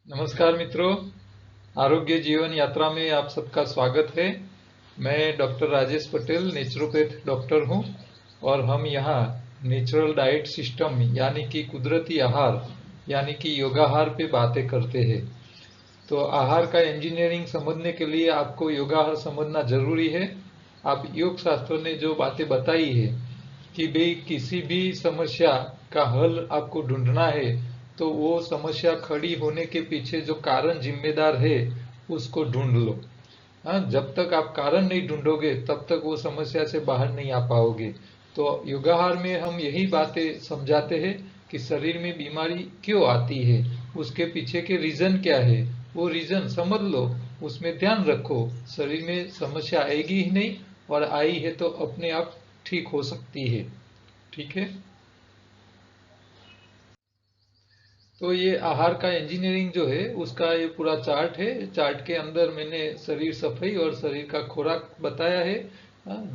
नमस्कार मित्रों, आरोग्य जीवन यात्रा में आप सबका स्वागत है। मैं doctor Rajesh Patel naturopath doctor हूं और हम यहाँ नेचुरल डाइट सिस्टम यानी कि कुदरती आहार यानी कि योगाहार पे बातें करते हैं। तो आहार का इंजीनियरिंग समझने के लिए आपको योगाहार समझना जरूरी है। आप योग शास्त्र ने जो बातें बताई है कि भाई किसी भी समस्या का हल आपको ढूंढना है तो वो समस्या खड़ी होने के पीछे जो कारण जिम्मेदार है उसको ढूंढ लो। हाँ, जब तक आप कारण नहीं ढूंढोगे तब तक वो समस्या से बाहर नहीं आ पाओगे। तो योगाहार में हम यही बातें समझाते हैं कि शरीर में बीमारी क्यों आती है, उसके पीछे के रीजन क्या है, वो रीजन समझ लो, उसमें ध्यान रखो। शरीर में समस्या आएगी ही नहीं और आई है तो अपने आप ठीक हो सकती है। ठीक है। तो ये आहार का इंजीनियरिंग जो है उसका ये पूरा चार्ट है। चार्ट के अंदर मैंने शरीर सफाई और शरीर का खुराक बताया है।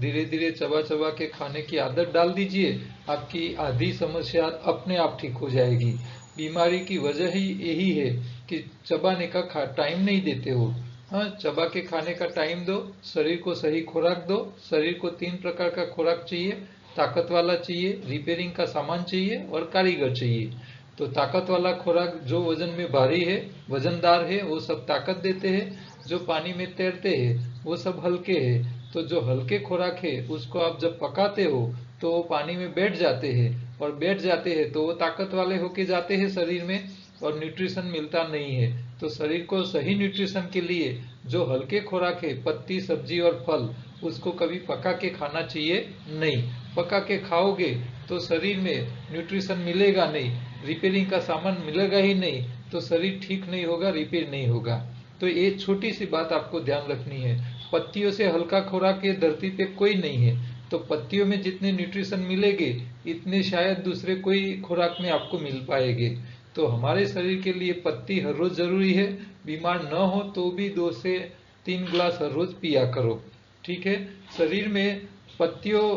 धीरे धीरे चबा चबा के खाने की आदत डाल दीजिए, आपकी आधी समस्या अपने आप ठीक हो जाएगी। बीमारी की वजह ही यही है कि चबाने का टाइम नहीं देते हो। हाँ, चबा के खाने का टाइम दो, शरीर को सही खुराक दो। शरीर को 3 प्रकार का खुराक चाहिए, ताकत वाला चाहिए, रिपेयरिंग का सामान चाहिए और कारीगर चाहिए। तो ताकत वाला खुराक जो वजन में भारी है, वजनदार है, वो सब ताकत देते हैं। जो पानी में तैरते हैं वो सब हल्के हैं। तो जो हल्के खुराक है उसको आप जब पकाते हो तो वो पानी में बैठ जाते हैं और बैठ जाते हैं तो वो ताकत वाले होके जाते हैं शरीर में और न्यूट्रिशन मिलता नहीं है। तो शरीर को सही न्यूट्रिशन के लिए जो हल्के खुराक है, पत्ती सब्जी और फल, उसको कभी पका के खाना चाहिए नहीं। पका के खाओगे तो शरीर में न्यूट्रिशन मिलेगा नहीं, रिपेयरिंग का सामान मिलेगा ही नहीं, तो शरीर ठीक नहीं होगा, रिपेयर नहीं होगा। तो ये छोटी सी बात आपको ध्यान रखनी है। पत्तियों से हल्का खुराक ये धरती पे कोई नहीं है। तो पत्तियों में जितने न्यूट्रिशन मिलेंगे इतने शायद दूसरे कोई खुराक में आपको मिल पाएंगे। तो हमारे शरीर के लिए पत्ती हर रोज जरूरी है। बीमार न हो तो भी 2 से 3 ग्लास हर रोज पिया करो। ठीक है। शरीर में पत्तियों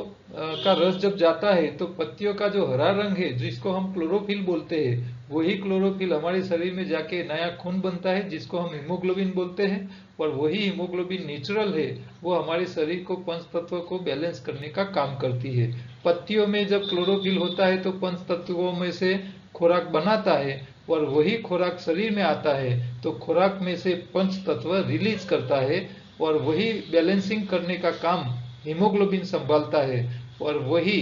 का रस जब जाता है तो पत्तियों का जो हरा रंग है जिसको हम क्लोरोफिल बोलते हैं, वही क्लोरोफिल हमारे शरीर में जाके नया खून बनता है जिसको हम हीमोग्लोबिन बोलते हैं। और वही हीमोग्लोबिन नेचुरल है, वो हमारे शरीर को पंच तत्व को बैलेंस करने का काम करती है। पत्तियों में जब क्लोरोफिल होता है तो पंच तत्वों में से खुराक बनाता है और वही खुराक शरीर में आता है तो खुराक में से पंच तत्व रिलीज करता है और वही बैलेंसिंग करने का काम हीमोग्लोबिन संभालता है और वही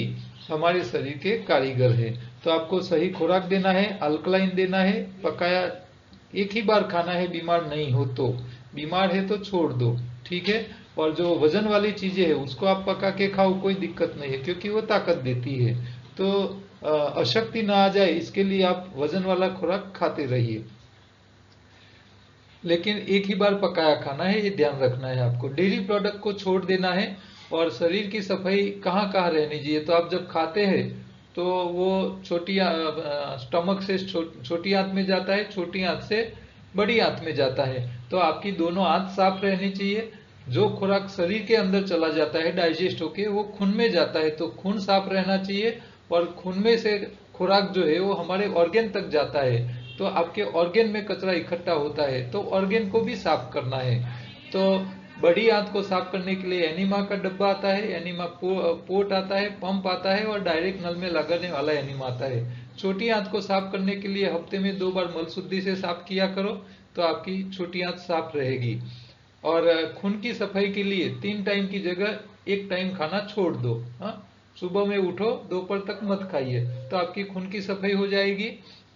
हमारे शरीर के कारीगर है। तो आपको सही खुराक देना है, अल्कलाइन देना है, पकाया एक ही बार खाना है। बीमार नहीं हो तो, बीमार है तो छोड़ दो। ठीक है। और जो वजन वाली चीजें है उसको आप पका के खाओ, कोई दिक्कत नहीं है क्योंकि वो ताकत देती है। तो अशक्ति ना आ जाए इसके लिए आप वजन वाला खुराक खाते रहिए, लेकिन एक ही बार पकाया खाना है, ये ध्यान रखना है आपको। डेयरी प्रोडक्ट को छोड़ देना है। और शरीर की सफाई कहाँ कहाँ रहनी चाहिए, तो आप जब खाते हैं तो वो छोटी स्टमक से छोटी आंत में जाता है, छोटी आंत से बड़ी आंत में जाता है। तो आपकी दोनों आंत साफ रहनी चाहिए। जो खुराक शरीर के अंदर चला जाता है डाइजेस्ट होके वो खून में जाता है, तो खून साफ रहना चाहिए। और खून में से खुराक जो है वो हमारे ऑर्गेन तक जाता है, तो आपके ऑर्गेन में कचरा इकट्ठा होता है तो ऑर्गेन को भी साफ करना है। तो बड़ी आंत को साफ करने के लिए एनिमा का डब्बा आता है, एनिमा पोर्ट आता है, पंप आता है और डायरेक्ट नल में लगाने वाला एनिमा आता है। छोटी आंत को साफ करने के लिए हफ्ते में 2 बार मल शुद्धि से साफ किया करो तो आपकी छोटी आंत साफ रहेगी। और खून की सफाई के लिए 3 टाइम की जगह 1 टाइम खाना छोड़ दो। हाँ, सुबह में उठो, दोपहर तक मत खाइए, तो आपकी खून की सफाई हो जाएगी।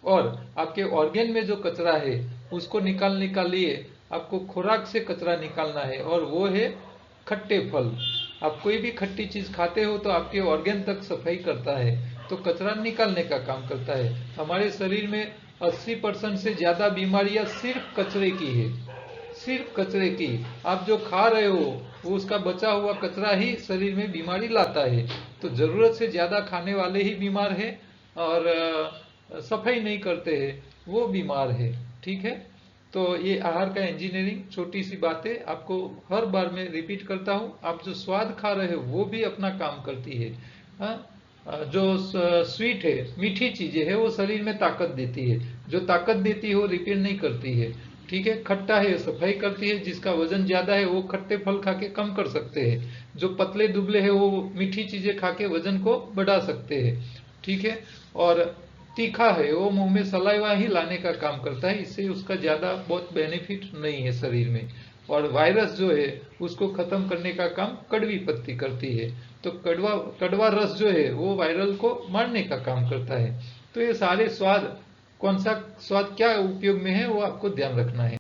और आपके ऑर्गेन में जो कचरा है उसको निकालने के लिए आपको खुराक से कचरा निकालना है और वो है खट्टे फल। आप कोई भी खट्टी चीज खाते हो तो आपके ऑर्गेन तक सफाई करता है, तो कचरा निकालने का काम करता है। हमारे शरीर में 80% से ज्यादा बीमारियां सिर्फ कचरे की है, सिर्फ कचरे की। आप जो खा रहे हो वो उसका बचा हुआ कचरा ही शरीर में बीमारी लाता है। तो जरूरत से ज्यादा खाने वाले ही बीमार है और सफाई नहीं करते हैं वो बीमार है। ठीक है। तो ये आहार का इंजीनियरिंग छोटी सी बातें आपको हर बार मैं रिपीट करता हूँ। आप जो स्वाद खा रहे हो वो भी अपना काम करती है। हाँ, जो स्वीट है, मीठी चीजें है, वो शरीर में ताकत देती है। जो ताकत देती है वो रिपेयर नहीं करती है। ठीक है, खट्टा है सफाई करती है, जिसका वजन ज्यादा है वो खट्टे फल खा के कम कर सकते हैं, जो पतले दुबले है वो मीठी चीजें खा के वजन को बढ़ा सकते हैं। ठीक है, और तीखा है वो मुंह में सलाइवा ही लाने का काम करता है, इससे उसका ज्यादा बहुत बेनिफिट नहीं है शरीर में। और वायरस जो है उसको खत्म करने का काम कड़वी पत्ती करती है, तो कड़वा कड़वा रस जो है वो वायरल को मारने का काम करता है। तो ये सारे स्वाद, कौन सा स्वाद क्या उपयोग में है वो आपको ध्यान रखना है।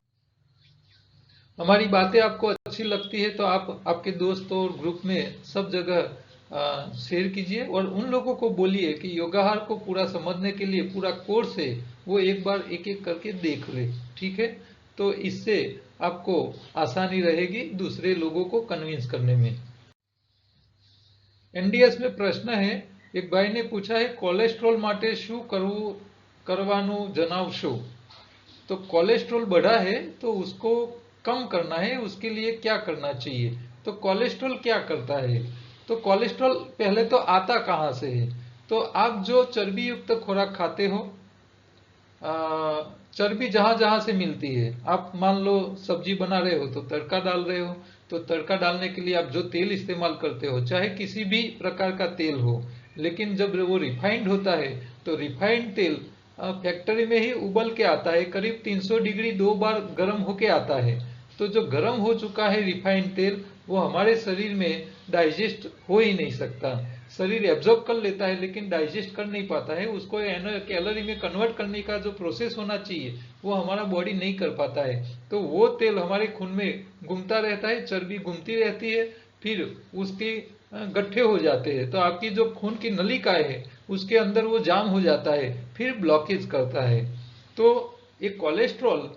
हमारी बातें आपको अच्छी लगती है तो आप आपके दोस्तों और ग्रुप में सब जगह शेयर कीजिए, और उन लोगों को बोलिए कि योगाहार को पूरा समझने के लिए पूरा कोर्स है वो एक बार एक एक करके देख ले। ठीक है, तो इससे आपको आसानी रहेगी दूसरे लोगों को कन्विंस करने में। एनडीएस में प्रश्न है, एक भाई ने पूछा है कोलेस्ट्रॉल માટે શું કરવાનું જણાવશો। तो कोलेस्ट्रॉल बढ़ा है तो उसको कम करना है, उसके लिए क्या करना चाहिए। तो कोलेस्ट्रॉल क्या करता है, तो कोलेस्ट्रॉल पहले तो आता कहाँ से है। तो आप जो चर्बी युक्त खुराक खाते हो, चर्बी जहां जहां से मिलती है, आप मान लो सब्जी बना रहे हो तो तड़का डाल रहे हो, तो तड़का डालने के लिए आप जो तेल इस्तेमाल करते हो चाहे किसी भी प्रकार का तेल हो, लेकिन जब वो रिफाइंड होता है तो रिफाइंड तेल फैक्ट्री में ही उबल के आता है, करीब 300 डिग्री 2 बार गर्म होके आता है। तो जो गर्म हो चुका है रिफाइंड तेल वो हमारे शरीर में डाइजेस्ट हो ही नहीं सकता। शरीर एब्जॉर्ब कर लेता है लेकिन डाइजेस्ट कर नहीं पाता है, उसको कैलोरी में कन्वर्ट करने का जो प्रोसेस होना चाहिए वो हमारा बॉडी नहीं कर पाता है। तो वो तेल हमारे खून में घूमता रहता है, चर्बी घूमती रहती है, फिर उसके गट्ठे हो जाते हैं, तो आपकी जो खून की नलिका है उसके अंदर वो जाम हो जाता है, फिर ब्लॉकेज करता है। तो ये कोलेस्ट्रॉल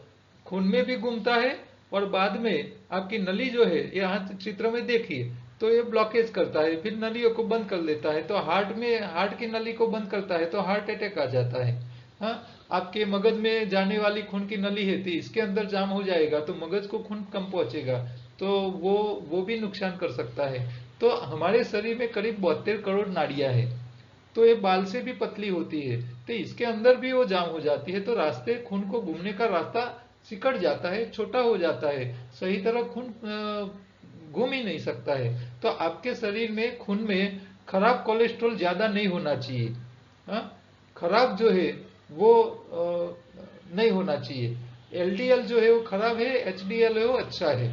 खून में भी घूमता है और बाद में आपकी नली जो है, यहाँ चित्र में देखिए, तो ये ब्लॉकेज करता है, फिर नलियों को बंद कर देता है, तो हार्ट की नली को बंद करता है तो हार्ट अटैक आ जाता है। हाँ, आपके मगज में जाने वाली खून की नली है थी, इसके अंदर जाम हो जाएगा तो मगज को खून कम पहुंचेगा, तो वो भी नुकसान कर सकता है। तो हमारे शरीर में करीब 72 करोड़ नाड़ियां है, तो ये बाल से भी पतली होती है, तो इसके अंदर भी वो जाम हो जाती है, तो रास्ते खून को घूमने का रास्ता सिकड़ जाता है, छोटा हो जाता है, सही तरह खून घूम ही नहीं सकता है। तो आपके शरीर में खून में खराब कोलेस्ट्रॉल ज्यादा नहीं होना चाहिए। हाँ, खराब जो है वो नहीं होना चाहिए। एलडीएल जो है वो खराब है, एचडीएल है वो अच्छा है।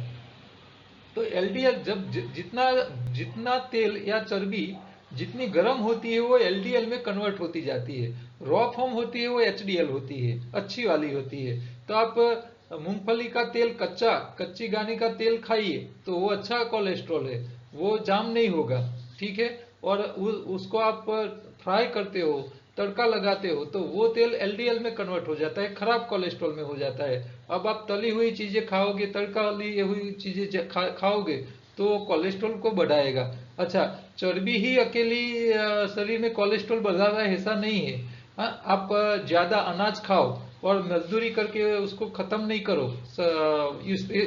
तो एलडीएल जब जितना जितना तेल या चर्बी जितनी गर्म होती है वो एलडीएल में कन्वर्ट होती जाती है, रॉ फॉर्म होती है वो एचडीएल होती है, अच्छी वाली होती है। तो आप मूंगफली का तेल कच्ची घानी का तेल खाइए तो वो अच्छा कोलेस्ट्रॉल है, वो जाम नहीं होगा। ठीक है, और उसको आप फ्राई करते हो, तड़का लगाते हो तो वो तेल एलडीएल में कन्वर्ट हो जाता है, खराब कोलेस्ट्रॉल में हो जाता है। अब आप तली हुई चीजें खाओगे, तड़का ली हुई चीजें खाओगे तो कोलेस्ट्रॉल को बढ़ाएगा। अच्छा, चर्बी ही अकेली शरीर में कोलेस्ट्रॉल बढ़ाता है ऐसा नहीं है। हाँ, आप ज्यादा अनाज खाओ और मजदूरी करके उसको खत्म नहीं करो,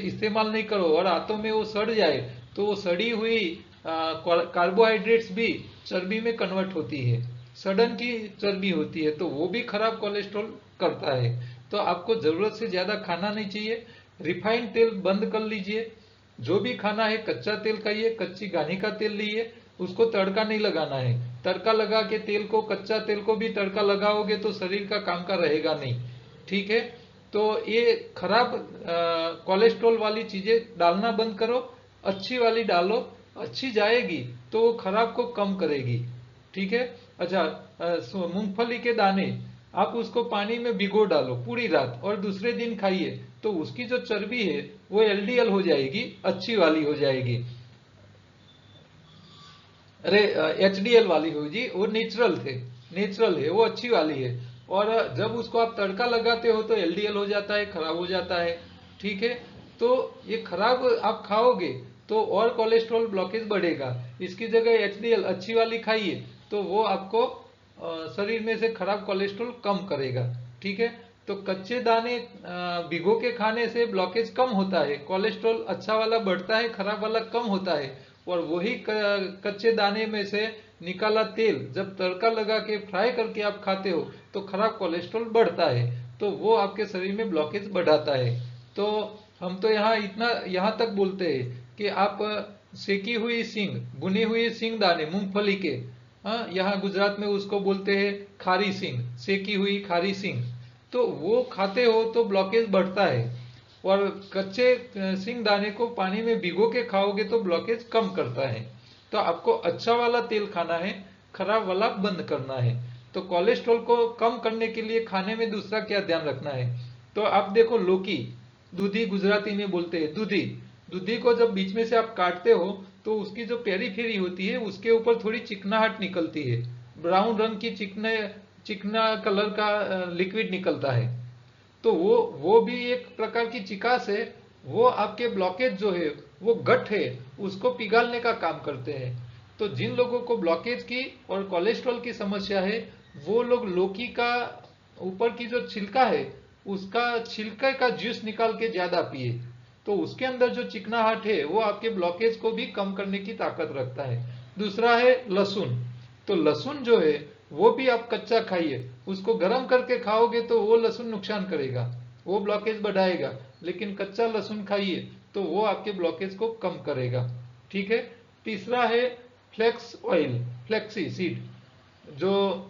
इस्तेमाल नहीं करो और हाथों में वो सड़ जाए, तो वो सड़ी हुई कार्बोहाइड्रेट्स भी चर्बी में कन्वर्ट होती है, सडन की चर्बी होती है, तो वो भी खराब कोलेस्ट्रॉल करता है। तो आपको जरूरत से ज्यादा खाना नहीं चाहिए, रिफाइंड तेल बंद कर लीजिए, जो भी खाना है कच्चा तेल खाइए, कच्ची घानी का तेल लीजिए, उसको तड़का नहीं लगाना है। तड़का लगा के तेल को, कच्चा तेल को भी तड़का लगाओगे तो शरीर का काम का रहेगा नहीं। ठीक है, तो ये खराब कोलेस्ट्रॉल वाली चीजें डालना बंद करो, अच्छी वाली डालो, अच्छी जाएगी तो वो खराब को कम करेगी। ठीक है। अच्छा, मूंगफली के दाने आप उसको पानी में भिगो डालो पूरी रात और दूसरे दिन खाइए तो उसकी जो चर्बी है वो एलडीएल हो जाएगी, अच्छी वाली हो जाएगी। अरे, एचडीएल वाली हो जी, वो नेचुरल थे, नेचुरल है वो, अच्छी वाली है। और जब उसको आप तड़का लगाते हो तो एलडीएल हो जाता है, खराब हो जाता है। ठीक है, तो ये खराब आप खाओगे तो और कोलेस्ट्रॉल ब्लॉकेज बढ़ेगा, इसकी जगह एचडीएल अच्छी वाली खाइए तो वो आपको शरीर में से खराब कोलेस्ट्रॉल कम करेगा। ठीक है, तो कच्चे दाने भिगो के खाने से ब्लॉकेज कम होता है, कोलेस्ट्रॉल अच्छा वाला बढ़ता है, खराब वाला कम होता है। और वही कच्चे दाने में से निकाला तेल जब तड़का लगा के फ्राई करके आप खाते हो तो खराब कोलेस्ट्रॉल बढ़ता है। तो वो आपके शरीर में ब्लॉकेज बढ़ाता है। तो हम तो यहाँ तक बोलते हैं कि आप सेकी हुई सींग, भुनी हुई सींग दाने मूंगफली के, हाँ, यहाँ गुजरात में उसको बोलते हैं खारी सींग, सेकी हुई खारी सींग, तो वो खाते हो तो ब्लॉकेज बढ़ता है। और कच्चे सींग दाने को पानी में भिगो के खाओगे तो ब्लॉकेज कम करता है। तो आपको अच्छा वाला तेल खाना है, खराब वाला बंद करना है। तो कोलेस्ट्रॉल को कम करने के लिए खाने में दूसरा क्या ध्यान रखना है, तो आप देखो लौकी, दूधी गुजराती में बोलते हैं दूधी, दूधी को जब बीच में से आप काटते हो तो उसकी जो पेरीफेरी होती है उसके ऊपर थोड़ी चिकनाहट निकलती है, ब्राउन रंग की चिकना कलर का लिक्विड निकलता है। तो वो भी एक प्रकार की चिकास है। वो आपके ब्लॉकेज जो है, वो गट है, उसको पिघालने का काम करते हैं। तो जिन लोगों को ब्लॉकेज की और कोलेस्ट्रॉल की समस्या है, वो लोग लौकी का ऊपर की जो छिलका है, उसका छिलके का जूस निकाल के ज्यादा पिए। तो उसके अंदर जो चिकनाहट है वो आपके ब्लॉकेज को भी कम करने की ताकत रखता है। दूसरा है लहसुन। तो लहसुन जो है वो भी आप कच्चा खाइए, उसको गर्म करके खाओगे तो वो लहसुन नुकसान करेगा, वो ब्लॉकेज बढ़ाएगा। लेकिन कच्चा लहसुन खाइए तो वो आपके ब्लॉकेज को कम करेगा। ठीक है। तीसरा है फ्लेक्स ऑयल, फ्लेक्सी सीड, जो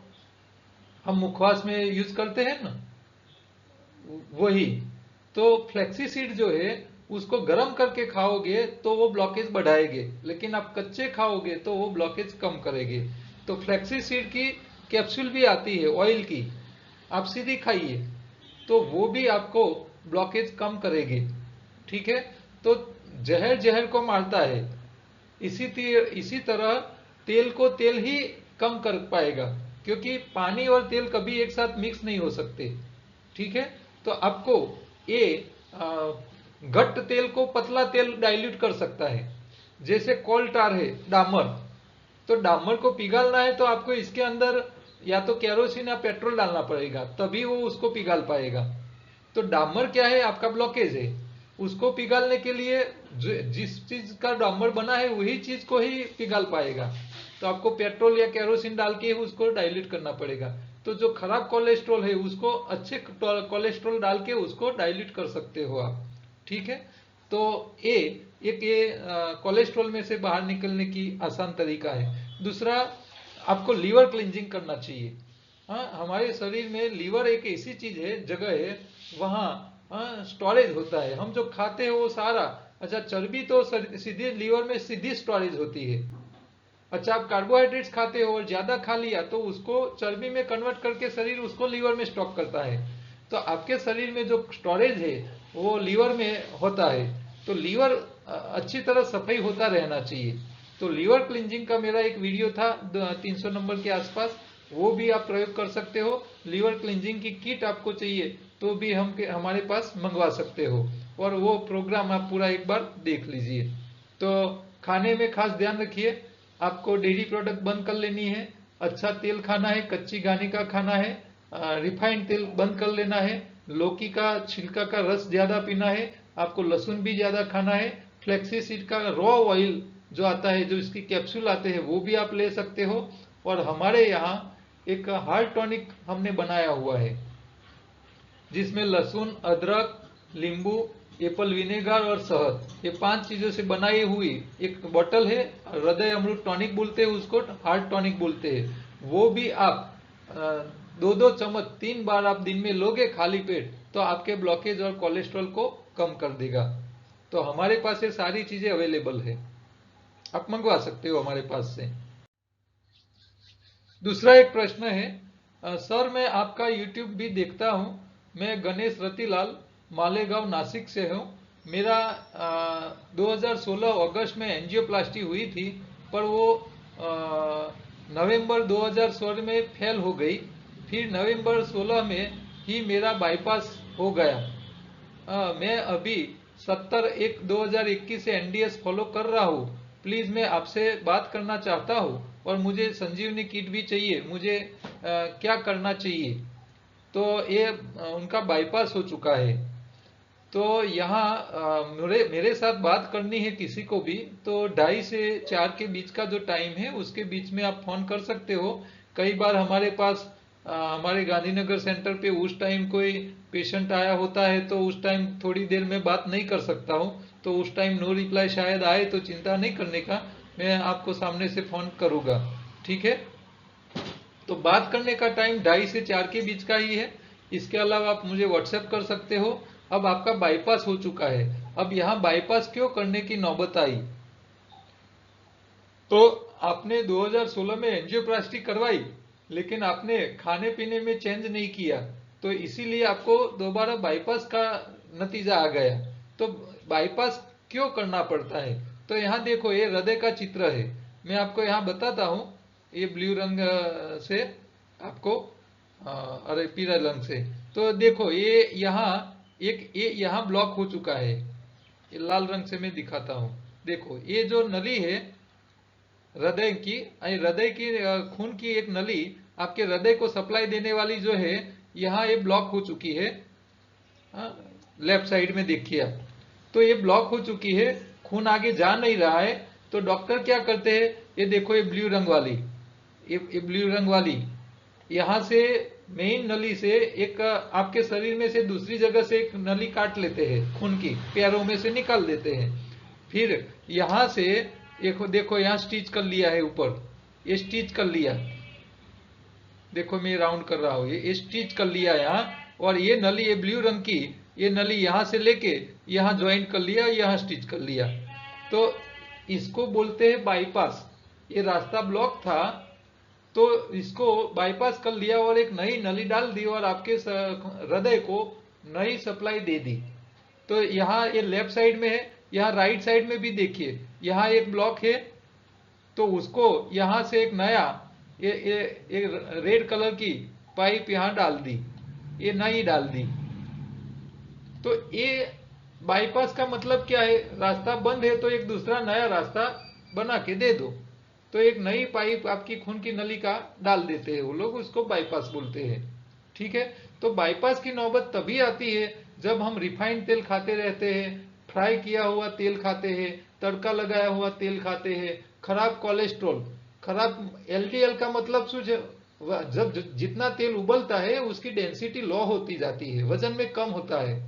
हम मुखवास में यूज करते हैं ना, वही। तो फ्लेक्सी सीड जो है उसको गर्म करके खाओगे तो वो ब्लॉकेज बढ़ाएंगे, लेकिन आप कच्चे खाओगे तो वो ब्लॉकेज कम करेंगे। तो फ्लेक्सी सीड की कैप्सूल भी आती है ऑयल की, आप सीधी खाइए तो वो भी आपको ब्लॉकेज कम करेगी। ठीक है। तो जहर जहर को मारता है, इसी तरह तेल को तेल ही कम कर पाएगा, क्योंकि पानी और तेल कभी एक साथ मिक्स नहीं हो सकते। ठीक है। तो आपको ये घट्ट तेल को पतला तेल डाइल्यूट कर सकता है। जैसे कोल टार है डामर, तो डामर को पिघालना है तो आपको इसके अंदर या तो केरोसिन या पेट्रोल डालना पड़ेगा, तभी वो उसको पिघाल पाएगा। तो डामर क्या है, आपका ब्लॉकेज है। उसको पिघालने के लिए जिस चीज का डामर बना है वही चीज को ही पिघाल पाएगा। तो आपको पेट्रोल या केरोसिन डाल के उसको डाइल्यूट करना पड़ेगा। तो जो खराब कोलेस्ट्रॉल है उसको अच्छे कोलेस्ट्रॉल डाल के उसको डाइल्यूट कर सकते हो आप। ठीक है। तो ये कोलेस्ट्रॉल में से बाहर निकलने की आसान तरीका है। दूसरा, आपको लीवर क्लींजिंग करना चाहिए। हाँ, हमारे शरीर में लीवर एक ऐसी चीज है, जगह है, वहाँ स्टोरेज होता है। हम जो खाते हैं वो सारा, अच्छा चर्बी तो सीधे लीवर में सीधी स्टोरेज होती है। अच्छा, आप कार्बोहाइड्रेट्स खाते हो और ज्यादा खा लिया तो उसको चर्बी में कन्वर्ट करके शरीर उसको लीवर में स्टॉक करता है। तो आपके शरीर में जो स्टोरेज है वो लीवर में होता है। तो लीवर अच्छी तरह सफाई होता रहना चाहिए। तो लीवर क्लींजिंग का मेरा एक वीडियो था 300 नंबर के आसपास, वो भी आप प्रयोग कर सकते हो। लीवर क्लींजिंग की किट आपको चाहिए तो भी हमारे पास मंगवा सकते हो, और वो प्रोग्राम आप पूरा एक बार देख लीजिए। तो खाने में खास ध्यान रखिए, आपको डेयरी प्रोडक्ट बंद कर लेनी है, अच्छा तेल खाना है, कच्ची घानी का खाना है, रिफाइंड तेल बंद कर लेना है, लौकी का छिलका का रस ज्यादा पीना है, आपको लहसुन भी ज्यादा खाना है, फ्लेक्सी सीड का रॉ ऑयल जो आता है, जो इसकी कैप्सूल आते हैं, वो भी आप ले सकते हो। और हमारे यहाँ एक हार्ट टॉनिक हमने बनाया हुआ है, जिसमें लहसुन, अदरक, नींबू, एप्पल विनेगर और शहद, ये 5 चीजों से बनाई हुई एक बोतल है। हृदय अमृत टॉनिक बोलते हैं उसको, हार्ट टॉनिक बोलते हैं। वो भी आप 2-2 चम्मच 3 बार आप दिन में लोगे खाली पेट, तो आपके ब्लॉकेज और कोलेस्ट्रॉल को कम कर देगा। तो हमारे पास ये सारी चीजें अवेलेबल है, आप मंगवा सकते हो हमारे पास से। दूसरा एक प्रश्न है, सर मैं आपका यूट्यूब भी देखता हूँ, मैं गणेश रतिलाल, मालेगांव नासिक से हूँ। मेरा 2016 अगस्त में एंजियोप्लास्टी हुई थी, पर वो नवंबर 2016 में फेल हो गई। फिर नवंबर 16 में ही मेरा बाईपास हो गया। मैं अभी 70/1/2021 से एनडीएस फॉलो कर रहा हूँ। प्लीज मैं आपसे बात करना चाहता हूँ और मुझे संजीवनी किट भी चाहिए, मुझे क्या करना चाहिए। तो ये उनका बाईपास हो चुका है। तो यहाँ मेरे साथ बात करनी है किसी को भी, तो 2:30 से 4 के बीच का जो टाइम है उसके बीच में आप फोन कर सकते हो। कई बार हमारे पास हमारे गांधीनगर सेंटर पे उस टाइम कोई पेशेंट आया होता है तो उस टाइम थोड़ी देर में बात नहीं कर सकता हूँ, तो उस टाइम नो रिप्लाई शायद आए, तो चिंता नहीं करने का, मैं आपको सामने से फोन करूंगा। ठीक है, तो बात करने का टाइम 2:30 से 4 के बीच का ही है। इसके अलावा आप मुझे व्हाट्सएप कर सकते हो। अब आपका बाईपास हो चुका है, अब यहाँ बाईपास क्यों करने की नौबत आई? तो आपने 2016 में एंजियोप्लास्टी करवाई, लेकिन आपने खाने पीने में चेंज नहीं किया, तो इसीलिए आपको दोबारा बाईपास का नतीजा आ गया। तो बाईपास क्यों करना पड़ता है? तो यहाँ देखो, ये हृदय का चित्र है, मैं आपको यहाँ बताता हूँ। ये ब्लू रंग से आपको, अरे पीला रंग से, तो देखो ये यहाँ ये यहाँ ब्लॉक हो चुका है। ये लाल रंग से मैं दिखाता हूँ। देखो ये जो नली है हृदय की, हृदय की खून की एक नली आपके हृदय को सप्लाई देने वाली जो है, यहाँ ये ब्लॉक हो चुकी है। लेफ्ट साइड में देखिए आप, तो ये ब्लॉक हो चुकी है, खून आगे जा नहीं रहा है। तो डॉक्टर क्या करते हैं, ये देखो ये ब्लू रंग वाली, ये ब्लू रंग वाली यहाँ से मेन नली से एक आपके शरीर में से दूसरी जगह से एक नली काट लेते हैं, खून की पैरों में से निकाल देते हैं। फिर यहाँ से देखो देखो यहाँ स्टिच कर लिया है ऊपर, ये स्टिच कर लिया, देखो मैं राउंड कर रहा हूँ, ये स्टिच कर लिया यहाँ। और ये नली, ये ब्लू रंग की ये नली यहाँ से लेके यहाँ ज्वाइंट कर लिया, यहाँ स्टिच कर लिया। तो इसको बोलते हैं बाईपास। ये रास्ता ब्लॉक था, तो इसको बाईपास कर लिया और एक नई नली डाल दी और आपके हृदय को नई सप्लाई दे दी। तो यहाँ ये लेफ्ट साइड में है, यहाँ राइट साइड में भी देखिए, यहाँ एक ब्लॉक है, तो उसको यहाँ से एक नया ये रेड कलर की पाइप यहाँ डाल दी, ये नई डाल दी। तो ये बाईपास का मतलब क्या है, रास्ता बंद है तो एक दूसरा नया रास्ता बना के दे दो। तो एक नई पाइप आपकी खून की नली का डाल देते हैं वो लोग, उसको बाईपास बोलते हैं। ठीक है, तो बाईपास की नौबत तभी आती है जब हम रिफाइंड तेल खाते रहते हैं, फ्राई किया हुआ तेल खाते हैं, तड़का लगाया हुआ तेल खाते हैं, खराब कोलेस्ट्रॉल, खराब एलडीएल का मतलब जब जितना तेल उबलता है उसकी डेंसिटी लो होती जाती है, वजन में कम होता है।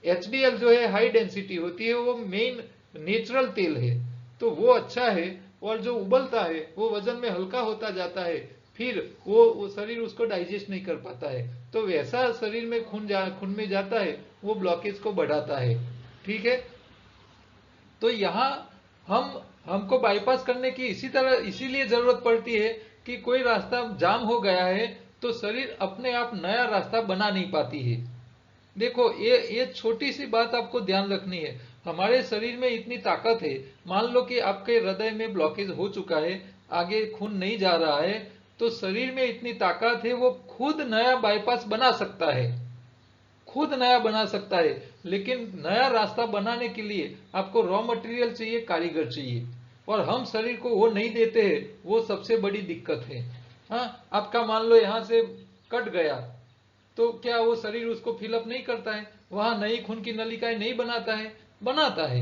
एचडीएल जो है हाई डेंसिटी होती है, वो मेन नेचुरल तेल है, तो वो अच्छा है। और जो उबलता है वो वजन में हल्का होता जाता है, फिर वो शरीर उसको डाइजेस्ट नहीं कर पाता है, तो वैसा शरीर में खून में जाता है, वो ब्लॉकेज को बढ़ाता है। ठीक है, तो यहाँ हमको बाईपास करने की इसीलिए जरूरत पड़ती है कि कोई रास्ता जाम हो गया है तो शरीर अपने आप नया रास्ता बना नहीं पाती है। देखो ये छोटी सी बात आपको ध्यान रखनी है, हमारे शरीर में इतनी ताकत है, मान लो कि आपके हृदय में ब्लॉकेज हो चुका है, आगे खून नहीं जा रहा है, तो शरीर में इतनी ताकत है, वो खुद नया बाईपास बना सकता है, खुद नया बना सकता है। लेकिन नया रास्ता बनाने के लिए आपको रॉ मटेरियल चाहिए, कारीगर चाहिए, और हम शरीर को वो नहीं देते हैं, वो सबसे बड़ी दिक्कत है। हाँ, आपका मान लो यहाँ से कट गया, तो क्या वो शरीर उसको फिलअप नहीं करता है, वहां नई खून की नलिकाएं नहीं बनाता है? बनाता है।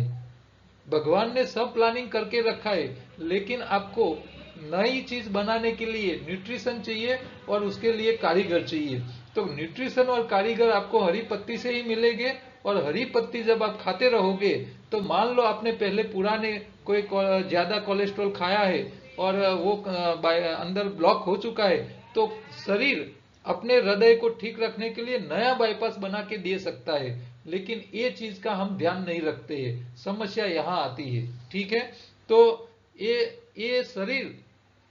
भगवान ने सब प्लानिंग करके रखा है, लेकिन आपको नई चीज बनाने के लिए न्यूट्रिशन चाहिए और उसके लिए कारीगर चाहिए। तो न्यूट्रिशन और कारीगर आपको हरी पत्ती से ही मिलेंगे, और हरी पत्ती जब आप खाते रहोगे, तो मान लो आपने पहले पुराने कोई ज्यादा कोलेस्ट्रॉल खाया है और वो अंदर ब्लॉक हो चुका है, तो शरीर अपने हृदय को ठीक रखने के लिए नया बाईपास बना के दे सकता है। लेकिन ये चीज का हम ध्यान नहीं रखते हैं, समस्या यहाँ आती है। ठीक है, तो ये शरीर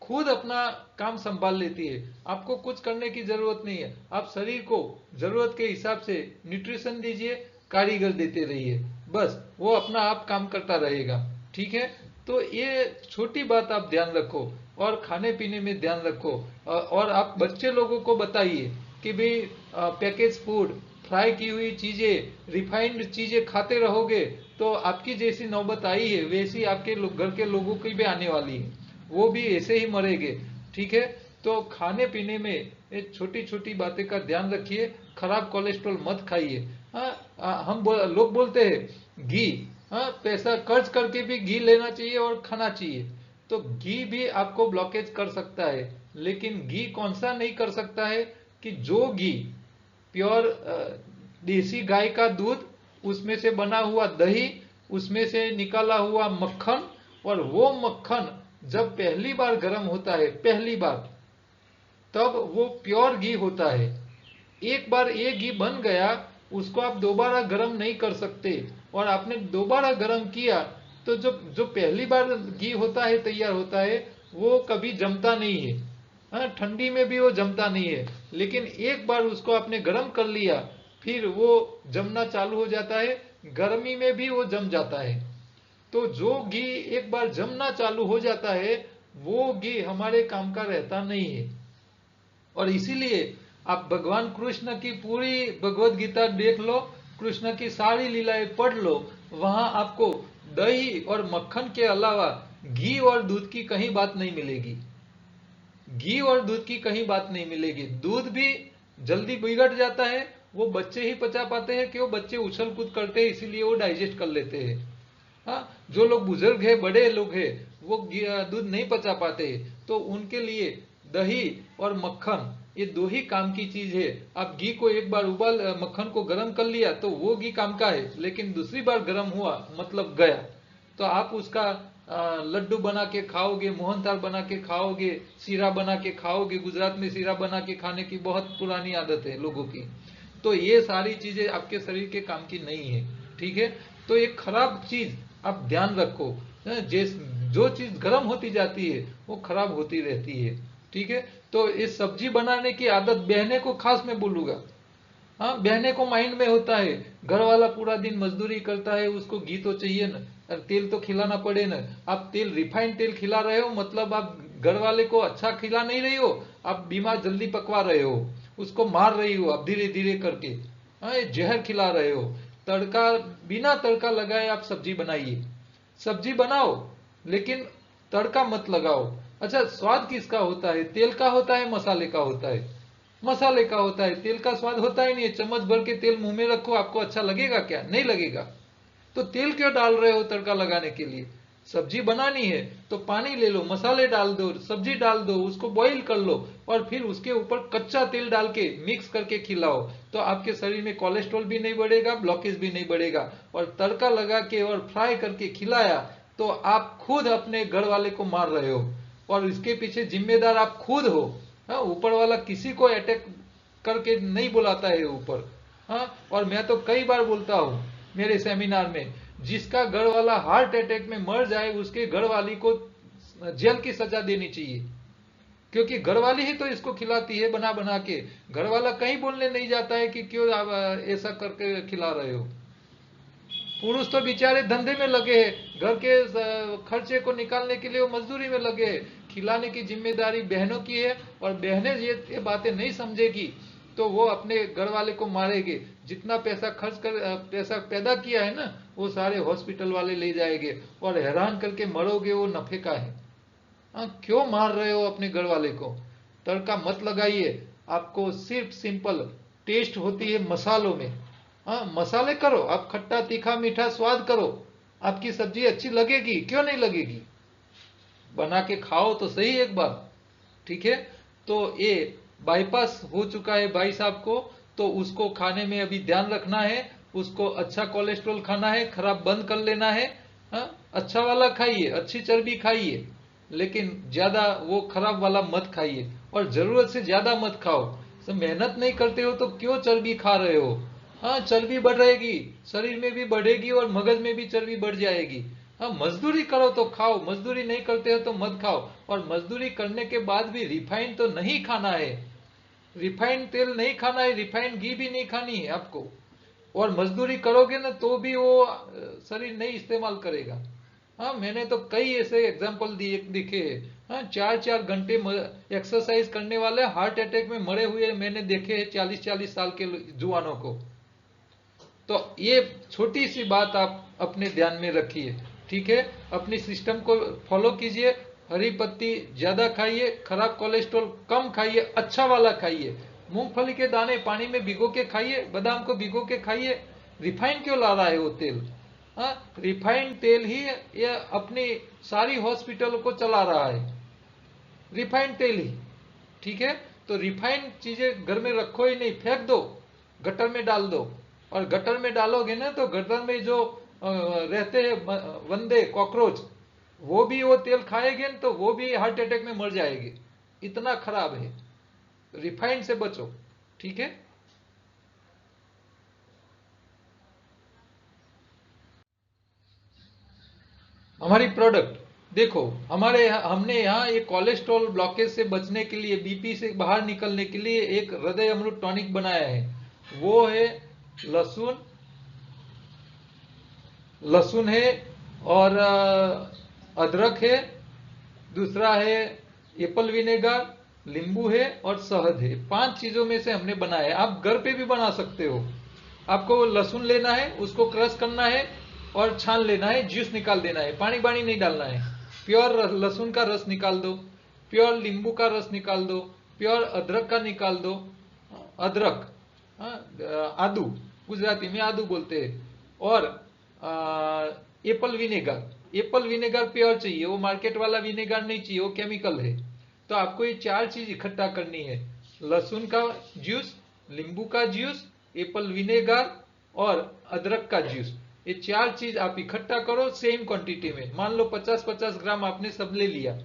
खुद अपना काम संभाल लेती है, आपको कुछ करने की जरूरत नहीं है। आप शरीर को जरूरत के हिसाब से न्यूट्रिशन दीजिए, कारीगर देते रहिए, बस वो अपना आप काम करता रहेगा। ठीक है, तो ये छोटी बात आप ध्यान रखो, और खाने पीने में ध्यान रखो। और आप बच्चे लोगों को बताइए कि भाई पैकेज फूड, फ्राई की हुई चीजें, रिफाइंड चीजें खाते रहोगे तो आपकी जैसी नौबत आई है वैसी आपके घर के लोगों की भी आने वाली है, वो भी ऐसे ही मरेंगे। ठीक है, तो खाने पीने में ये छोटी छोटी बातें का ध्यान रखिए, खराब कोलेस्ट्रॉल मत खाइए। हम लोग बोलते हैं घी, हाँ पैसा खर्च करके भी घी लेना चाहिए और खाना चाहिए, तो घी भी आपको ब्लॉकेज कर सकता है, लेकिन घी कौन सा नहीं कर सकता है कि जो घी प्योर देसी गाय का दूध, उसमें से बना हुआ दही, उसमें से निकाला हुआ मक्खन, और वो मक्खन जब पहली बार गर्म होता है, पहली बार, तब वो प्योर घी होता है। एक बार ये घी बन गया, उसको आप दोबारा गर्म नहीं कर सकते, और आपने दोबारा गर्म किया तो जो जो पहली बार घी होता है, तैयार होता है, वो कभी जमता नहीं है। हाँ, ठंडी में भी वो जमता नहीं है, लेकिन एक बार उसको आपने गर्म कर लिया, फिर वो जमना चालू हो जाता है, गर्मी में भी वो जम जाता है। तो जो घी एक बार जमना चालू हो जाता है, वो घी हमारे काम का रहता नहीं है। और इसीलिए आप भगवान कृष्ण की पूरी भगवत गीता देख लो, कृष्ण की सारी लीलाएं पढ़ लो, वहां आपको दही और मक्खन के अलावा घी और दूध की कहीं बात नहीं मिलेगी। घी और दूध की कहीं बात नहीं मिलेगी। दूध भी जल्दी बिगड़ जाता है, वो बच्चे ही पचा पाते हैं, क्यों? बच्चे उछल कूद करते हैं, इसीलिए वो डाइजेस्ट कर लेते हैं। हाँ, जो लोग बुजुर्ग है, बड़े लोग हैं, वो दूध नहीं पचा पाते, तो उनके लिए दही और मक्खन, ये दो ही काम की चीज है। आप घी को एक बार उबाल, मक्खन को गर्म कर लिया तो वो घी काम का है, लेकिन दूसरी बार गर्म हुआ मतलब गया। तो आप उसका लड्डू बना के खाओगे, मोहनथाल बना के खाओगे, सीरा बना के खाओगे। गुजरात में सीरा बना के खाने की बहुत पुरानी आदत है लोगों की। तो ये सारी चीजें आपके शरीर के काम की नहीं है, ठीक है? तो एक खराब चीज आप ध्यान रखो, जो चीज गर्म होती जाती है वो खराब होती रहती है, ठीक है? तो इस सब्जी बनाने की आदत बहने को खास मैं बोलूंगा। हाँ, बहने को माइंड में होता है, घर वाला पूरा दिन मजदूरी करता है, उसको घी तो चाहिए ना, और तेल तो खिलाना पड़े ना। आप तेल, रिफाइंड तेल खिला रहे हो, मतलब आप घर वाले को अच्छा खिला नहीं रही हो, आप बीमार जल्दी पकवा रहे हो, उसको मार रही हो आप धीरे धीरे करके। हाँ, ये जहर खिला रहे हो। तड़का, बिना तड़का लगाए आप सब्जी बनाइए, सब्जी बनाओ, लेकिन तड़का मत लगाओ। अच्छा, स्वाद किसका होता है? तेल का होता है, मसाले का होता है? मसाले का होता है। तेल का स्वाद होता ही नहीं है। चम्मच भर के तेल मुंह में रखो, आपको अच्छा लगेगा क्या? नहीं लगेगा। तो तेल क्यों डाल रहे हो तड़का लगाने के लिए? सब्जी बनानी है तो पानी ले लो, मसाले डाल दो, सब्जी डाल दो, उसको बॉईल कर लो, और फिर उसके ऊपर कच्चा तेल डाल के मिक्स करके खिलाओ। तो आपके शरीर में कोलेस्ट्रॉल भी नहीं बढ़ेगा, ब्लॉकेज भी नहीं बढ़ेगा। और तड़का लगा के और फ्राई करके खिलाया तो आप खुद अपने घर वाले को मार रहे हो, और इसके पीछे जिम्मेदार आप खुद हो। हाँ, ऊपर वाला किसी को अटैक करके नहीं बुलाता है ऊपर। हाँ, और मैं तो कई बार बोलता हूँ मेरे सेमिनार में, जिसका घर वाला हार्ट अटैक में मर जाए, उसके घर वाली को जेल की सजा देनी चाहिए, क्योंकि घरवाली ही तो इसको खिलाती है बना बना के। घर वाला कहीं बोलने नहीं जाता है कि क्यों आप ऐसा करके खिला रहे हो। पुरुष तो बेचारे धंधे में लगे हैं, घर के खर्चे को निकालने के लिए वो मजदूरी में लगे हैं। खिलाने की जिम्मेदारी बहनों की है, और बहनें ये बातें नहीं समझेगी तो वो अपने घर वाले को मारेंगे। जितना पैसा खर्च कर, पैसा पैदा किया है ना, वो सारे हॉस्पिटल वाले ले जाएंगे, और हैरान करके मरोगे, वो नफे का है। हाँ, क्यों मार रहे हो अपने घर वाले को? तड़का मत लगाइए। आपको सिर्फ सिंपल टेस्ट होती है मसालों में। हाँ, मसाले करो, आप खट्टा तीखा मीठा स्वाद करो, आपकी सब्जी अच्छी लगेगी, क्यों नहीं लगेगी? बना के खाओ तो सही एक बार, ठीक है? तो ये बाईपास हो चुका है भाई साहब को, तो उसको खाने में अभी ध्यान रखना है। उसको अच्छा कोलेस्ट्रॉल खाना है, खराब बंद कर लेना है। हाँ, अच्छा वाला खाइए, अच्छी चर्बी खाइए, लेकिन ज्यादा वो खराब वाला मत खाइए, और जरूरत से ज्यादा मत खाओ। सब मेहनत नहीं करते हो तो क्यों चर्बी खा रहे हो? हाँ, चर्बी बढ़ेगी, शरीर में भी बढ़ेगी और मगज में भी चर्बी बढ़ जाएगी। हाँ, मजदूरी करो तो खाओ, मजदूरी नहीं करते हो तो मत खाओ। और मजदूरी करने के बाद भी रिफाइंड तो नहीं खाना है, रिफाइंड तेल नहीं खाना है, रिफाइंड घी भी नहीं खानी है आपको। और मजदूरी करोगे ना तो भी वो शरीर नहीं इस्तेमाल करेगा। हाँ, मैंने तो कई ऐसे एग्जाम्पल दिए दिखे हैं। हाँ, 4-4 घंटे एक्सरसाइज करने वाले हार्ट अटैक में मरे हुए मैंने देखे हैं, 40-40 साल के जुआनों को। तो ये छोटी सी बात आप अपने ध्यान में रखिए, ठीक है? अपनी सिस्टम को फॉलो कीजिए। हरी पत्ती ज्यादा खाइए, खराब कोलेस्ट्रॉल कम खाइए, अच्छा वाला खाइए। मूंगफली के दाने पानी में भिगो के खाइए, बादाम को भिगो के खाइए। रिफाइन क्यों ला रहा है वो तेल? रिफाइंड तेल ही ये अपनी सारी हॉस्पिटलों को चला रहा है, रिफाइंड तेल ही। ठीक है, तो रिफाइंड चीजें घर में रखो ही नहीं, फेंक दो, गटर में डाल दो। और गटर में डालोगे ना तो गटर में जो रहते हैं वंदे कॉकरोच, वो भी वो तेल खाएंगे तो वो भी हार्ट अटैक में मर जाएंगे, इतना खराब है। रिफाइंड से बचो। ठीक है, हमारी प्रोडक्ट देखो, हमने यहाँ ये कोलेस्ट्रॉल ब्लॉकेज से बचने के लिए, बीपी से बाहर निकलने के लिए एक हृदय अमृत टॉनिक बनाया है। वो है लहसुन, लहसुन है, और अदरक है, दूसरा है एप्पल विनेगर, नींबू है और शहद है। 5 चीजों में से हमने बनाया है। आप घर पे भी बना सकते हो। आपको लहसुन लेना है, उसको क्रश करना है और छान लेना है, जूस निकाल देना है, पानी पानी नहीं डालना है। प्योर लहसुन का रस निकाल दो, प्योर नींबू का रस निकाल दो, प्योर अदरक का निकाल दो, अदरक, आदू, गुजराती में आदू बोलते हैं। और Apple vinegar, Apple vinegar pure चाहिए, वो मार्केट वाला विनेगर नहीं चाहिए, वो केमिकल है। तो आपको ये 4 चीज इकट्ठा करनी है, लहसुन का जूस, नींबू का जूस, एप्पल विनेगर और अदरक का जूस। ये 4 चीज आप इकट्ठा करो सेम क्वांटिटी में। मान लो 50-50 ग्राम आपने सब ले लिया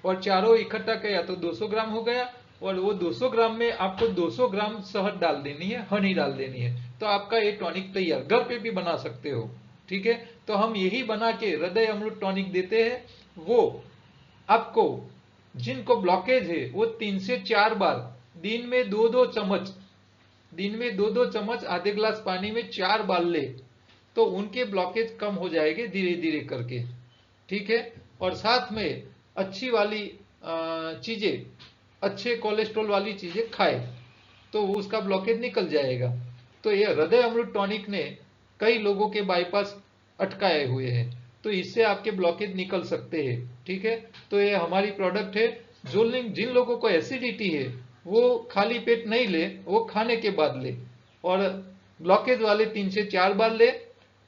और चारों इकट्ठा किया तो 200 ग्राम हो गया। और वो 200 ग्राम में आपको 200 ग्राम शहद डाल देनी है, हनी डाल देनी है, तो आपका ये टॉनिक तैयार। घर पे भी बना सकते हो। ठीक है, तो हम यही बना के हृदय अमृत टॉनिक देते हैं। वो आपको जिनको ब्लॉकेज है वो 3 से 4 बार दिन में 2-2 चम्मच, दिन में 2-2 चम्मच आधे ग्लास पानी में 4 बार ले, तो उनके ब्लॉकेज कम हो जाएंगे धीरे धीरे करके। ठीक है, और साथ में अच्छी वाली चीजें, अच्छे कोलेस्ट्रॉल वाली चीजें खाए तो उसका ब्लॉकेज निकल जाएगा। तो ये हृदय अमृत टॉनिक ने कई लोगों के बाईपास अटकाए हुए हैं, तो इससे आपके ब्लॉकेज निकल सकते हैं। ठीक है, तो ये हमारी प्रोडक्ट है। जिन लोगों को एसिडिटी है वो खाली पेट नहीं ले, वो खाने के बाद ले। और ब्लॉकेज वाले 3 से 4 बार ले,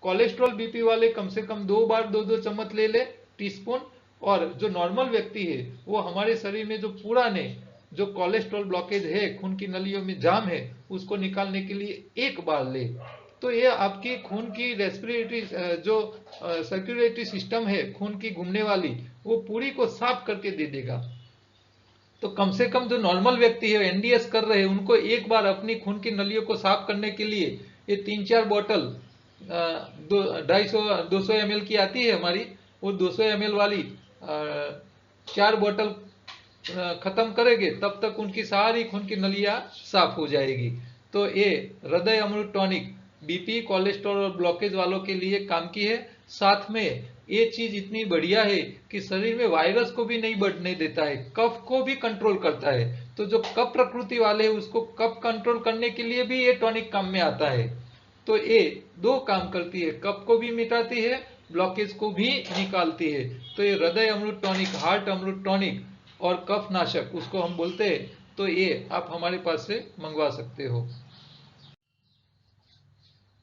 कोलेस्ट्रॉल बीपी वाले कम से कम 2 बार 2-2 चम्मच ले ले, टीस्पून। और जो नॉर्मल व्यक्ति है वो हमारे शरीर में जो पुराने जो कोलेस्ट्रॉल ब्लॉकेज है, खून की नलियों में जाम है, उसको निकालने के लिए 1 बार ले। तो ये आपकी खून की रेस्पिरेटरी जो सर्कुलेटरी सिस्टम है, खून की घूमने वाली, वो पूरी को साफ करके दे देगा। तो कम से कम जो नॉर्मल व्यक्ति है एनडीएस कर रहे हैं, उनको 1 बार अपनी खून की नलियों को साफ करने के लिए ये 3-4 बोतल 200 ml की आती है हमारी, वो 200 ml वाली 4 बोतल खत्म करेंगे, तब तक उनकी सारी खून की नलियां साफ हो जाएगी। तो ये हृदय अमृत टॉनिक बीपी, कोलेस्ट्रॉल और ब्लॉकेज वालों के लिए काम की है। साथ में ये चीज इतनी बढ़िया है कि शरीर में वायरस को भी नहीं बढ़ने देता है, कफ को भी कंट्रोल करता है। तो जो कफ प्रकृति वाले हैं उसको कफ कंट्रोल करने के लिए भी ये टॉनिक काम में आता है। तो ये 2 काम करती है, कफ को भी मिटाती है, ब्लॉकेज को भी निकालती है। तो ये हृदय अमृत टॉनिक, हार्ट अमृत टॉनिक और कफ नाशक उसको हम बोलते हैं। तो ये आप हमारे पास से मंगवा सकते हो।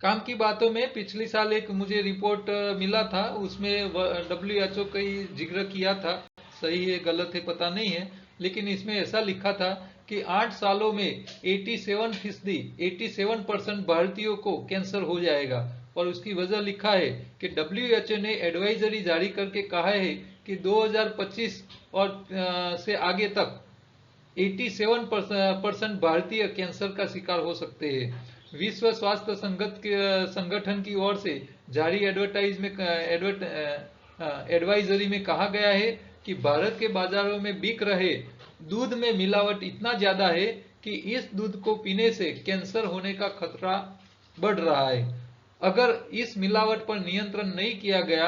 काम की बातों में पिछली साल एक मुझे रिपोर्ट मिला था, उसमें WHO का ही जिक्र किया था, सही है गलत है पता नहीं है, लेकिन इसमें ऐसा लिखा था कि 8 सालों में 87% भारतीयों को कैंसर हो जाएगा। और उसकी वजह लिखा है कि WHO ने एडवाइजरी जारी करके कहा है कि 2025 और से आगे तक 87% भारतीय कैंसर का शिकार हो सकते हैं। विश्व स्वास्थ्य संगठन की ओर से जारी एडवाइजरी में कहा गया है कि भारत के बाजारों में बिक रहे दूध में मिलावट इतना ज्यादा है कि इस दूध को पीने से कैंसर होने का खतरा बढ़ रहा है। अगर इस मिलावट पर नियंत्रण नहीं किया गया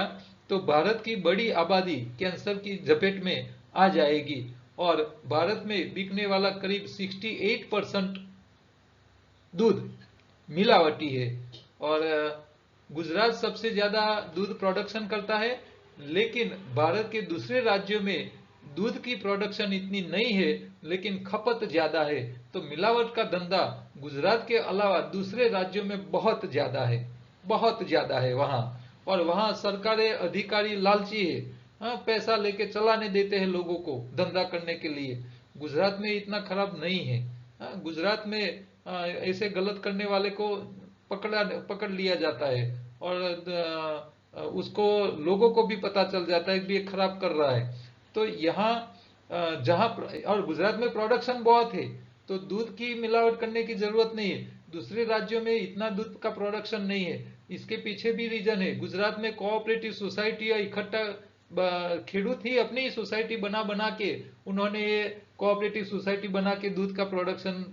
तो भारत की बड़ी आबादी कैंसर की झपेट में आ जाएगी। और भारत में बिकने वाला करीब 68% दूध मिलावटी है। और गुजरात सबसे ज्यादा दूध प्रोडक्शन करता है, लेकिन भारत के दूसरे राज्यों में दूध की प्रोडक्शन इतनी नहीं है लेकिन खपत ज्यादा है। तो मिलावट का धंधा गुजरात के अलावा दूसरे राज्यों में बहुत ज्यादा है। बहुत ज्यादा है वहाँ। और वहाँ सरकारी अधिकारी लालची है, हाँ, पैसा लेके चलाने देते हैं लोगों को धंधा करने के लिए। गुजरात में इतना खराब नहीं है। हाँ, गुजरात में ऐसे गलत करने वाले को पकड़ लिया जाता है, और उसको लोगों को भी पता चल जाता है कि ये खराब कर रहा है। तो यहाँ जहाँ और गुजरात में प्रोडक्शन बहुत है, तो दूध की मिलावट करने की जरूरत नहीं है। दूसरे राज्यों में इतना दूध का प्रोडक्शन नहीं है। इसके पीछे भी रीजन है। गुजरात में कोऑपरेटिव सोसाइटी इकट्ठा खेडूत ही अपनी सोसाइटी बना बना के उन्होंने ये कोऑपरेटिव सोसाइटी बना के दूध का प्रोडक्शन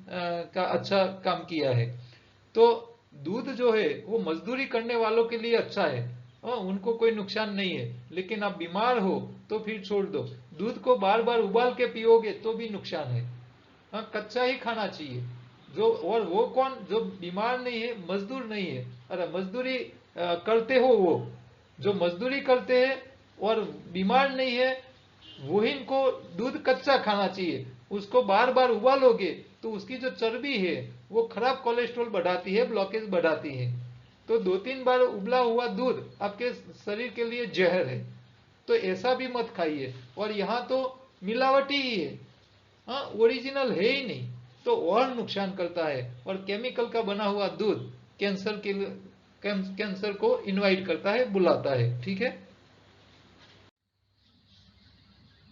का अच्छा काम किया है। तो दूध जो है वो मजदूरी करने वालों के लिए अच्छा है, उनको कोई नुकसान नहीं है। लेकिन आप बीमार हो तो फिर छोड़ दो। दूध को बार बार उबाल के पियोगे तो भी नुकसान है। हाँ, कच्चा ही खाना चाहिए। जो और वो कौन जो बीमार नहीं है, मजदूर नहीं है, अरे मजदूरी करते हो, वो जो मजदूरी करते हैं और बीमार नहीं है, वही इनको दूध कच्चा खाना चाहिए। उसको बार बार उबालोगे तो उसकी जो चर्बी है वो खराब कोलेस्ट्रॉल बढ़ाती है, ब्लॉकेज बढ़ाती है। तो 2-3 बार उबला हुआ दूध आपके शरीर के लिए जहर है। तो ऐसा भी मत खाइए। और यहाँ तो मिलावटी ही है, हाँ, ओरिजिनल है ही नहीं, तो और नुकसान करता है। और केमिकल का बना हुआ दूध कैंसर को इनवाइट करता है, बुलाता है। ठीक है।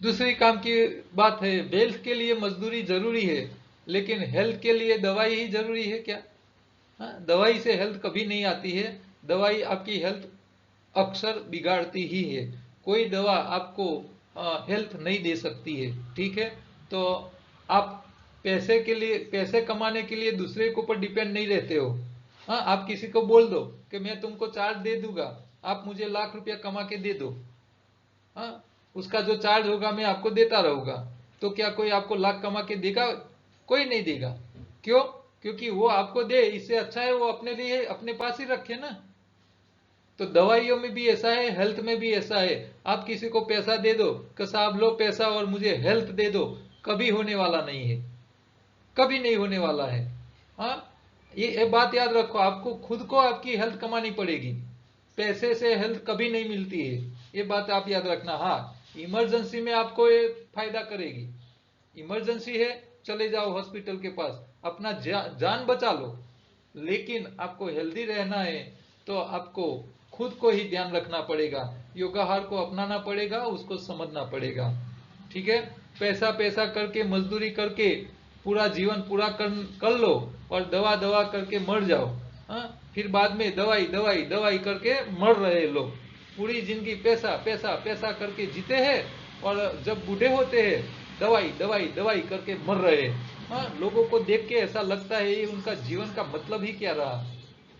दूसरी काम की बात है, वेल्थ के लिए मजदूरी जरूरी है, लेकिन हेल्थ के लिए दवाई ही जरूरी है क्या? हाँ, दवाई से हेल्थ कभी नहीं आती है। दवाई आपकी हेल्थ अक्सर बिगाड़ती ही है। कोई दवा आपको हेल्थ नहीं दे सकती है। ठीक है। तो आप पैसे के लिए, पैसे कमाने के लिए दूसरे के ऊपर डिपेंड नहीं रहते हो। हाँ, आप किसी को बोल दो कि मैं तुमको चार्ज दे दूंगा, आप मुझे लाख रुपया कमा के दे दो। हाँ, उसका जो चार्ज होगा मैं आपको देता रहूंगा। तो क्या कोई आपको लाख कमा के देगा? कोई नहीं देगा। क्यों? क्योंकि वो आपको दे, इससे अच्छा है वो अपने लिए अपने पास ही रखे ना। तो दवाइयों में भी ऐसा है, हेल्थ में भी ऐसा है। आप किसी को पैसा दे दो कि साहब लो पैसा और मुझे हेल्थ दे दो, कभी होने वाला नहीं है, कभी नहीं होने वाला है। हाँ, ये बात याद रखो, आपको खुद को आपकी हेल्थ कमानी पड़ेगी। पैसे से हेल्थ कभी नहीं मिलती है, ये बात आप याद रखना। हाँ, इमरजेंसी में आपको ये फायदा करेगी। इमरजेंसी है, चले जाओ हॉस्पिटल के पास, अपना जान बचा लो। लेकिन आपको हेल्दी रहना है तो आपको खुद को ही ध्यान रखना पड़ेगा, योगाहार को अपनाना पड़ेगा, उसको समझना पड़ेगा। ठीक है। पैसा पैसा करके, मजदूरी करके पूरा जीवन पूरा कर लो और दवा दवा करके मर जाओ। हाँ, फिर बाद में दवाई दवाई दवाई करके मर रहे लोग। पूरी जिंदगी पैसा पैसा पैसा करके जीते हैं, और जब बूढ़े होते हैं दवाई दवाई दवाई करके मर रहे हैं। हाँ, लोगों को देख के ऐसा लगता है ये उनका जीवन का मतलब ही क्या रहा।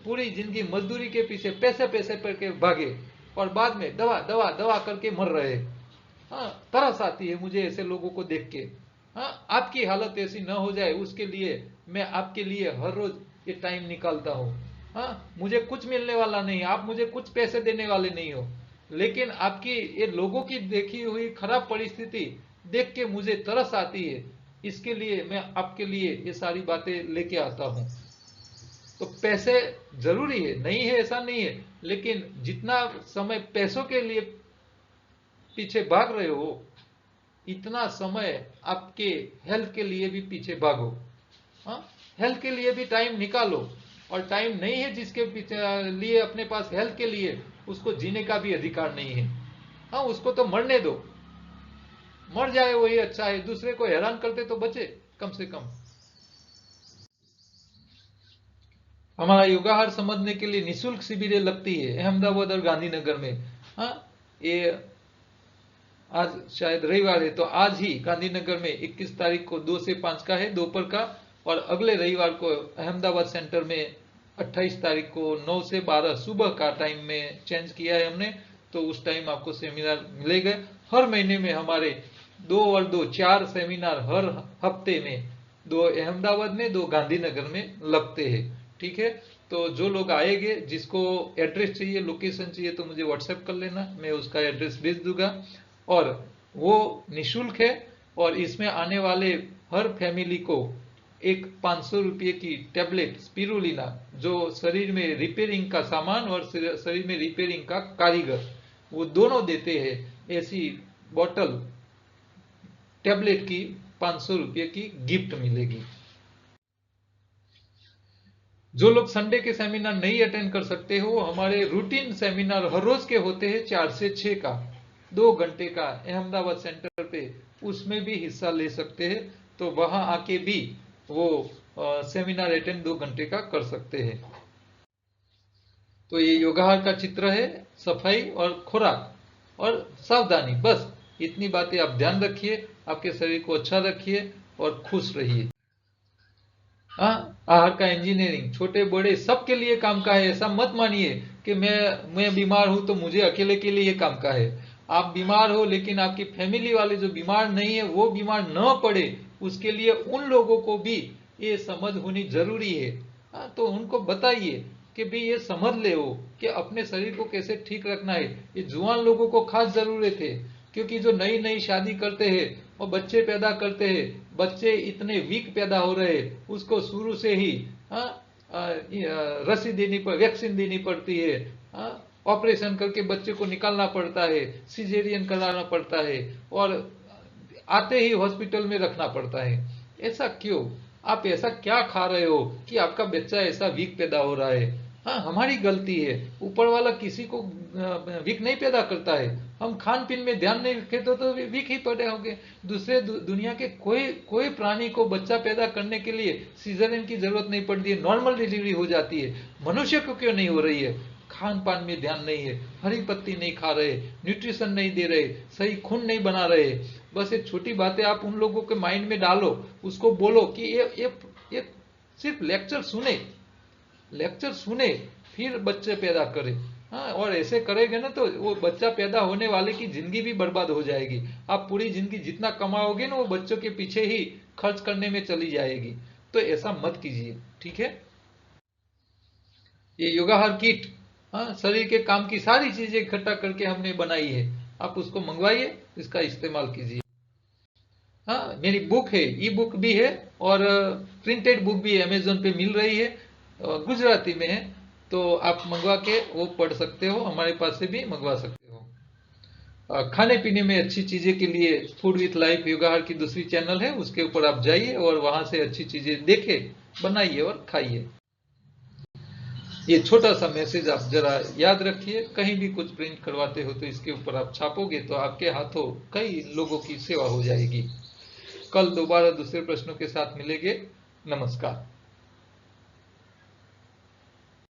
पूरी जिंदगी मजदूरी के पीछे पैसे पैसे करके भागे और बाद में दवा दवा दवा करके मर रहे। हाँ, तरस आती है मुझे ऐसे लोगों को देख के। हाँ, आपकी हालत ऐसी ना हो जाए उसके लिए मैं आपके लिए हर रोज ये टाइम निकालता हूँ। हाँ, मुझे कुछ मिलने वाला नहीं, आप मुझे कुछ पैसे देने वाले नहीं हो, लेकिन आपकी ये लोगों की देखी हुई खराब परिस्थिति देख के मुझे तरस आती है। इसके लिए मैं आपके लिए ये सारी बातें लेके आता हूँ। तो पैसे जरूरी है, नहीं है ऐसा नहीं है, लेकिन जितना समय पैसों के लिए पीछे भाग रहे हो, इतना समय आपके हेल्थ के लिए भी पीछे भागो। हाँ, हेल्थ के लिए भी टाइम निकालो। और टाइम नहीं है जिसके लिए अपने पास हेल्थ के लिए, उसको जीने का भी अधिकार नहीं है। हाँ, उसको तो मरने दो, मर जाए वही अच्छा है, दूसरे को हैरान करते तो बचे कम से कम। हमारा योगाहार समझने के लिए निशुल्क शिविरें लगती है अहमदाबाद और गांधीनगर में। हाँ, ये आज शायद रविवार है, तो आज ही गांधीनगर में 21 तारीख को 2 से 5 का है दोपहर का, और अगले रविवार को अहमदाबाद सेंटर में 28 तारीख को 9 से 12 सुबह का टाइम में चेंज किया है हमने। तो उस टाइम आपको सेमिनार मिलेगा। हर महीने में हमारे 2 और 2 4 सेमिनार हर हफ्ते में, 2 अहमदाबाद में 2 गांधीनगर में लगते हैं। ठीक है। तो जो लोग आएंगे, जिसको एड्रेस चाहिए, लोकेशन चाहिए, तो मुझे व्हाट्सएप कर लेना, मैं उसका एड्रेस भेज दूंगा। और वो निशुल्क है, और इसमें आने वाले हर फैमिली को एक 500 रुपये की टैबलेट स्पिरुलिना, जो शरीर में रिपेयरिंग का सामान और शरीर में रिपेयरिंग का कारीगर, वो दोनों देते हैं। ऐसी बोतल टैबलेट की 500 रुपये की गिफ्ट मिलेगी। जो लोग संडे के सेमिनार नहीं अटेंड कर सकते हो, हमारे रूटीन सेमिनार हर रोज के होते हैं 4 से 6 का, 2 घंटे का, अहमदाबाद सेंटर पे, उसमें भी हिस्सा ले सकते हैं। तो वहां आके भी वो सेमिनार अटेंड 2 घंटे का कर सकते हैं। तो ये योगाहार का चित्र है, सफाई और खुराक और सावधानी, बस इतनी बातें आप ध्यान रखिए, आपके शरीर को अच्छा रखिए और खुश रहिए। आहार का इंजीनियरिंग छोटे बड़े सबके लिए काम का है। ऐसा मत मानिए कि मैं बीमार हूं तो मुझे अकेले के लिए काम का है। आप बीमार हो लेकिन आपकी फैमिली वाले जो बीमार नहीं है वो बीमार न पड़े, उसके लिए उन लोगों को भी ये समझ होनी जरूरी है। तो उनको बताइए कि भाई ये समझ ले हो कि अपने शरीर को कैसे ठीक रखना है। ये जुआन लोगों को खास जरूरत है, क्योंकि जो नई नई शादी करते हैं और बच्चे पैदा करते हैं, बच्चे इतने वीक पैदा हो रहे हैं, उसको शुरू से ही रसी देनी वैक्सीन देनी पड़ती है, ऑपरेशन करके बच्चे को निकालना पड़ता है, सिजेरियन कराना पड़ता है और आते ही हॉस्पिटल में रखना पड़ता है। ऐसा क्यों? आप ऐसा क्या खा रहे हो कि आपका बच्चा ऐसा वीक पैदा हो रहा है? हाँ, हमारी गलती है। ऊपर वाला किसी को वीक नहीं पैदा करता है। हम खान पीन में ध्यान नहीं रखे तो वीक ही पैदा होंगे। दूसरे दुनिया के कोई प्राणी को बच्चा पैदा करने के लिए सीजरियन की जरूरत नहीं पड़ती है, नॉर्मल डिलीवरी हो जाती है। मनुष्य को क्यों नहीं हो रही है? खान पान में ध्यान नहीं है, हरी पत्ती नहीं खा रहे, न्यूट्रिशन नहीं दे रहे, सही खून नहीं बना रहे। बस ये छोटी बातें आप उन लोगों के माइंड में डालो, उसको बोलो कि ये सिर्फ लेक्चर सुने फिर बच्चे पैदा करे। हाँ, और ऐसे करेंगे ना तो वो बच्चा पैदा होने वाले की जिंदगी भी बर्बाद हो जाएगी। आप पूरी जिंदगी जितना कमाओगे ना वो बच्चों के पीछे ही खर्च करने में चली जाएगी। तो ऐसा मत कीजिए, ठीक है? ये योगाहार किट, हाँ, शरीर के काम की सारी चीजें इकट्ठा करके हमने बनाई है। आप उसको मंगवाइए, इसका इस्तेमाल कीजिए। हाँ, मेरी बुक है, ई बुक भी है और प्रिंटेड बुक भी अमेजोन पे मिल रही है, गुजराती में है। तो आप मंगवा के वो पढ़ सकते हो, हमारे पास से भी मंगवा सकते हो। खाने पीने में अच्छी चीजें के लिए फूड विथ लाइफ योगाहार की दूसरी चैनल है, उसके ऊपर आप जाइए और वहां से अच्छी चीजें देखे, बनाइए और खाइए। ये छोटा सा मैसेज आप जरा याद रखिए, कहीं भी कुछ प्रिंट करवाते हो तो इसके ऊपर आप छापोगे तो आपके हाथों कई लोगों की सेवा हो जाएगी। कल दोबारा दूसरे प्रश्नों के साथ मिलेंगे। नमस्कार।